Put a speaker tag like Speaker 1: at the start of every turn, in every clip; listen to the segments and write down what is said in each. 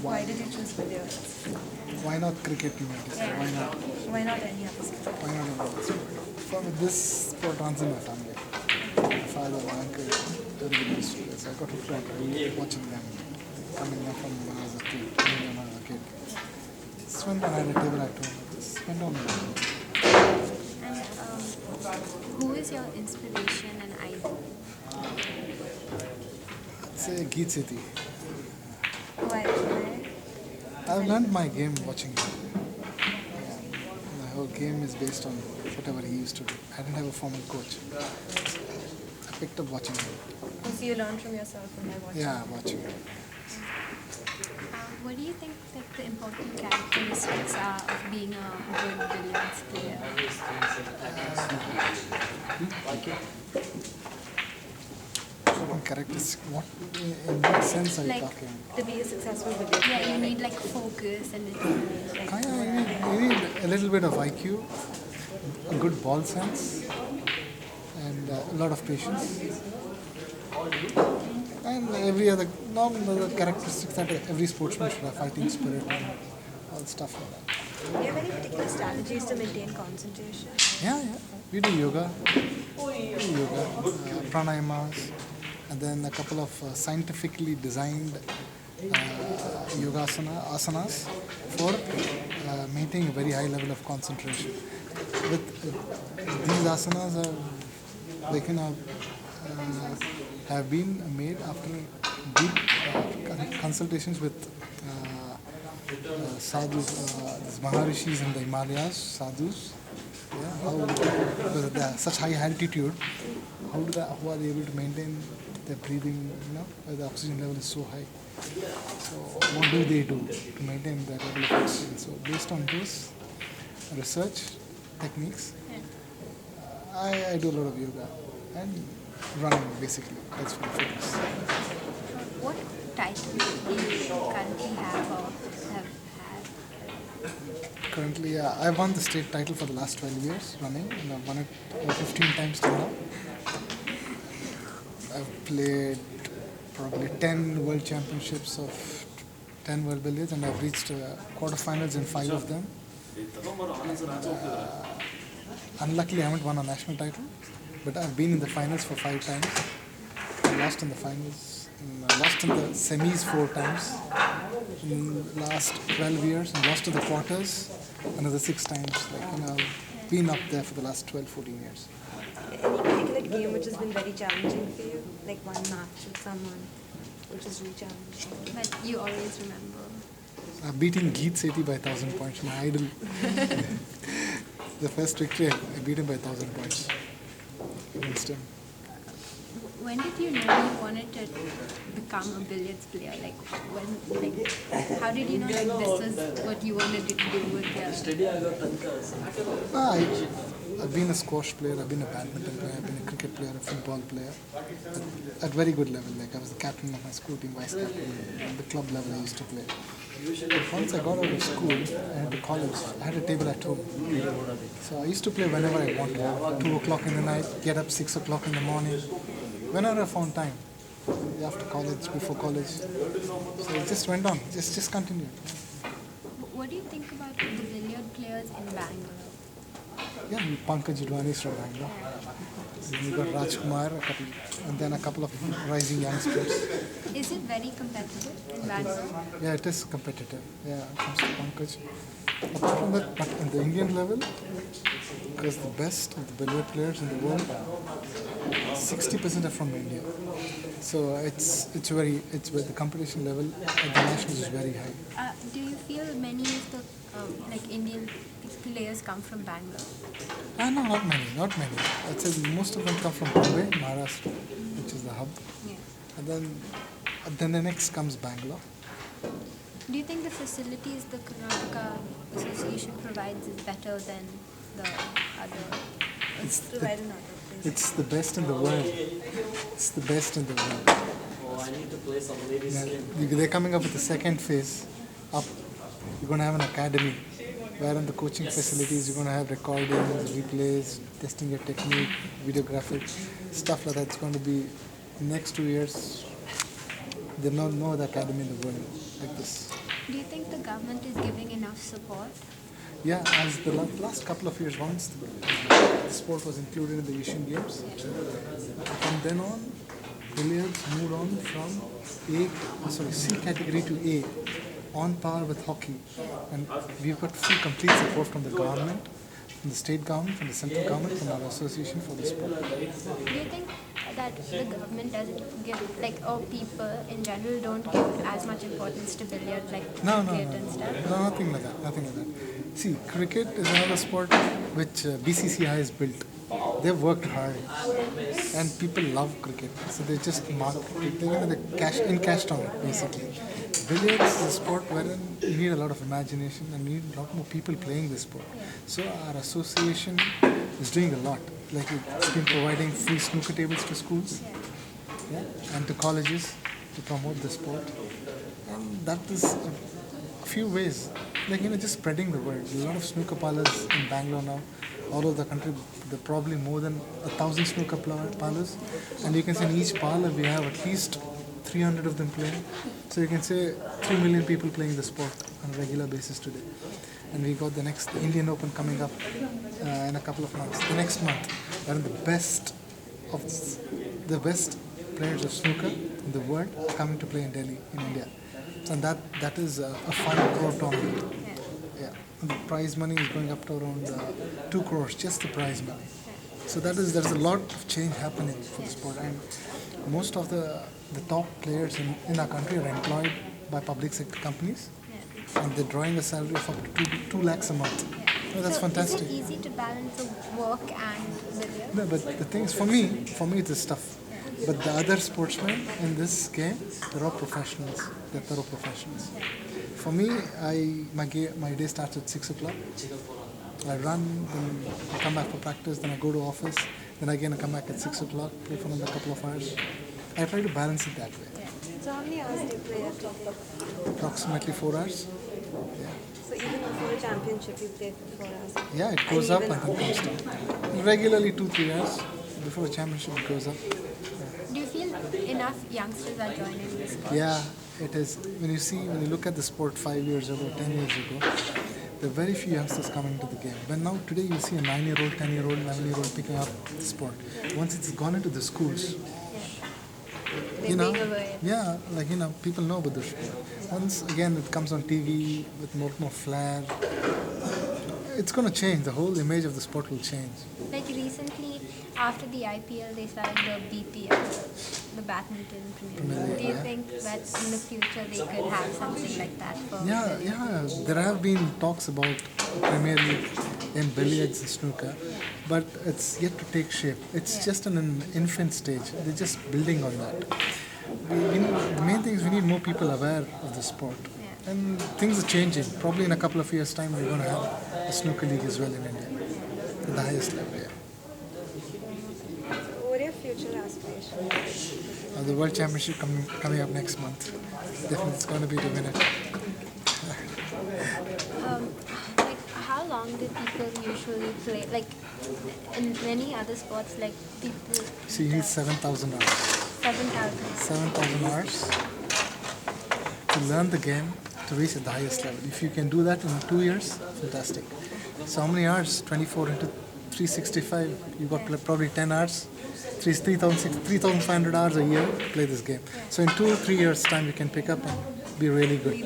Speaker 1: Why did you choose billiards?
Speaker 2: Why not cricket, you might say? Why not?
Speaker 1: Why not any other sport?
Speaker 2: Why not another sport? For me, this sport runs in my family. My father, my uncle, everybody used to play. So I got hooked on watching them coming up from when I was a kid. When I was a kid. Just went on, I had a table at home. Just went on.
Speaker 3: And who is your inspiration and idol?
Speaker 2: I'd say Geet Sethi.
Speaker 1: Why?
Speaker 2: I've learned my game watching him. Yeah. My whole game is based on whatever he used to do. I didn't have a formal coach. I picked up watching him.
Speaker 1: So you learn from yourself and by watching.
Speaker 2: Yeah, watching him.
Speaker 3: What do you think that the important characteristics are of being a good billiards player?
Speaker 2: Characteristic. What in what sense are you
Speaker 3: Like-
Speaker 2: talking?
Speaker 1: To be a successful billiard
Speaker 3: Yeah,
Speaker 1: player.
Speaker 3: you need like focus and determination.
Speaker 2: You need a little bit of IQ, a good ball sense, and a lot of patience, and every other normal other characteristics that every sportsman should have: fighting spirit and all stuff like that.
Speaker 1: Do you have any particular strategies to maintain concentration?
Speaker 2: Yeah. We do yoga, pranayamas, and then a couple of scientifically designed asanas for maintaining a very high level of concentration. With these asanas have been made after deep consultations with sadhus, these maharishis in the Himalayas, sadhus. Yeah, how because they are such high altitude, how are they able to maintain their breathing? Where the oxygen level is so high. So what do they do to maintain that level of oxygen? So based on those research techniques, I do a lot of yoga and running basically. That's my focus.
Speaker 3: What title do you currently have or have had?
Speaker 2: Currently, I won the state title for the last 12 years running, and I've won it over 15 times till now. I've played probably 10 world championships of 10 world billiards, and I've reached quarterfinals in 5 of them. Unluckily, I haven't won a national title, but I've been in the finals for 5 times. I lost in the finals, lost in the semis 4 times in the last 12 years, and lost to the quarters another 6 times. I've been up there for the last 12, 14 years.
Speaker 1: Any particular game which has been very challenging for you? Like one match with someone which is really challenging?
Speaker 3: But you always remember.
Speaker 2: Beating Geet Sethi by 1,000 points, my idol. The first victory, I beat him by 1,000 points against him.
Speaker 3: When did you know you wanted to become a billiards player? How did you know this was what you wanted to do with
Speaker 2: I've been a squash player, I've been a badminton player, I've been a cricket player, a football player at very good level. I was the captain of my school team, vice captain, at the club level I used to play. But once I got out of school and went to college, I had a table at home. So I used to play whenever I wanted. 2 o'clock in the night, get up 6 o'clock in the morning, whenever I found time. After college, before college. So it just went on, just continued.
Speaker 3: What do you think about the billiard players in Bangalore?
Speaker 2: Yeah, Pankaj Advani is from Bangalore. We got Rajkumar, and then a couple of rising youngsters.
Speaker 3: Is it very competitive in Bangalore?
Speaker 2: Yeah, it is competitive. Yeah, it comes to Pankaj. Apart from that, but in the Indian level, because the best of the billiard players in the world, 60% are from India. So the competition level at the nationals is very high.
Speaker 3: Do you feel many of the Indian players come from Bangalore?
Speaker 2: No, not many. I'd say most of them come from Bombay, Maharashtra, which is the hub.
Speaker 3: Yeah.
Speaker 2: And then the next comes Bangalore.
Speaker 3: Do you think the facilities the Karnataka Association provides is better than the other?
Speaker 2: It's
Speaker 1: Provide another place.
Speaker 2: It's the best in the world. It's the best in the world. Yeah, they're coming up with the second phase. Up, you're going to have an academy where in the coaching facilities you're going to have recordings, replays, testing your technique, videographic, stuff like that. It's going to be next 2 years There's no other academy in the world like this.
Speaker 3: Do you think the government is giving enough support?
Speaker 2: Yeah, as the last couple of years, once the sport was included in the Asian Games, from then on, billiards moved on from C category to A, on par with hockey. And we've got full complete support from the government, from the state government, from the central government, from our association for the sport.
Speaker 3: Do you think that the government doesn't give, like, or people in general don't give as much importance to billiards, like
Speaker 2: No,
Speaker 3: cricket and stuff?
Speaker 2: no, nothing like that, nothing like that. See, cricket is another sport which BCCI has built. They've worked hard, and people love cricket, so they just market it. They cashed on it basically. Billiards is a sport wherein you need a lot of imagination and you need a lot more people playing this sport. So our association is doing a lot. Like it's been providing free snooker tables to schools, yeah, and to colleges to promote the sport. And that is a few ways, like just spreading the word. A lot of snooker parlors in Bangalore now, all over the country. There are probably more than 1,000 snooker parlors, and you can say in each parlor we have at least 300 of them playing. So you can say 3 million people playing the sport on a regular basis today. And we got the Indian Open coming up in a couple of months. The next month, where the best players of snooker in the world are coming to play in Delhi, in India. So that is a 5 crore tournament. Yeah. And the prize money is going up to around 2 crores, just the prize money. So there's a lot of change happening for the sport. And most of the top players in our country are employed by public sector companies. And they're drawing a salary of up to 2 lakhs a month. Oh, that's
Speaker 3: so
Speaker 2: fantastic.
Speaker 3: Is it easy to balance the work and billiards?
Speaker 2: No, but the thing is, for me it is tough. But the other sportsmen in this game, they're all professionals. They're thorough professionals. For me, my day starts at 6 o'clock. I run, then I come back for practice, then I go to office, then again I come back at 6 o'clock, play for another couple of hours. I try to balance it that way.
Speaker 1: So how many hours do you play every day?
Speaker 2: Approximately 4 hours.
Speaker 1: So even before a championship, you play for 4 hours?
Speaker 2: Yeah, it goes up and then comes down. Regularly 2-3 hours before a championship it goes up.
Speaker 3: Do you feel enough youngsters are joining this sport?
Speaker 2: Yeah, it is. When you look at the sport 5 years ago, 10 years ago, there are very few youngsters coming to the game. But now today you see a 9-year-old, 10-year-old, 11-year-old picking up the sport. Once it's gone into the schools,
Speaker 3: They're being aware.
Speaker 2: yeah, people know about the sport. Once again it comes on TV with more flair, it's going to change. The whole image of the sport will change.
Speaker 3: Like recently, after the IPL, they started the BPL, the Badminton Premier League. Do you think that in the future they could have something like that for billiards?
Speaker 2: There have been talks about Premier League in billiards and snooker, but it's yet to take shape. It's just in an infant stage. They're just building on that. The main thing is we need more people aware of the sport. And things are changing. Probably in a couple of years' time, we're going to have a snooker league as well in India, at the highest level. Yeah.
Speaker 1: So what are your future aspirations?
Speaker 2: The World Championship coming up next month. Definitely, it's going to be to win it.
Speaker 3: Like how long do people usually play? Like in many other sports, like people.
Speaker 2: So you need 7,000 hours.
Speaker 3: 7,000.
Speaker 2: 7,000 hours to learn the game, to reach at the highest level. If you can do that in 2 years, fantastic. So how many hours? 24 into 365. You've got probably 10 hours. 3,500 hours a year to play this game. So in 2 or 3 years' time, you can pick up and be really good.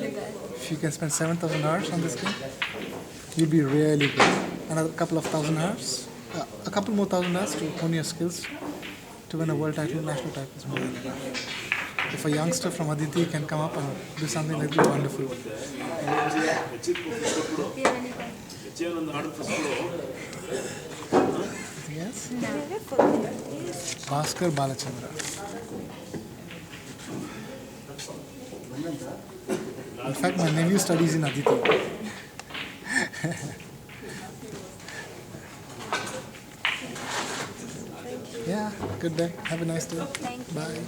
Speaker 2: If you can spend 7,000 hours on this game, you'll be really good. Another couple of thousand hours, a couple more thousand hours to hone your skills to win a world title, national title is more than enough. If a youngster from Aditi can come up and do something like that, wonderful.
Speaker 3: Do you have any
Speaker 2: Yes?
Speaker 1: Can I get full name, please?
Speaker 2: Bhaskar Balachandra. In fact, my nephew studies in Aditi. Yeah, good day. Have a nice day.
Speaker 3: Thank you.
Speaker 2: Bye.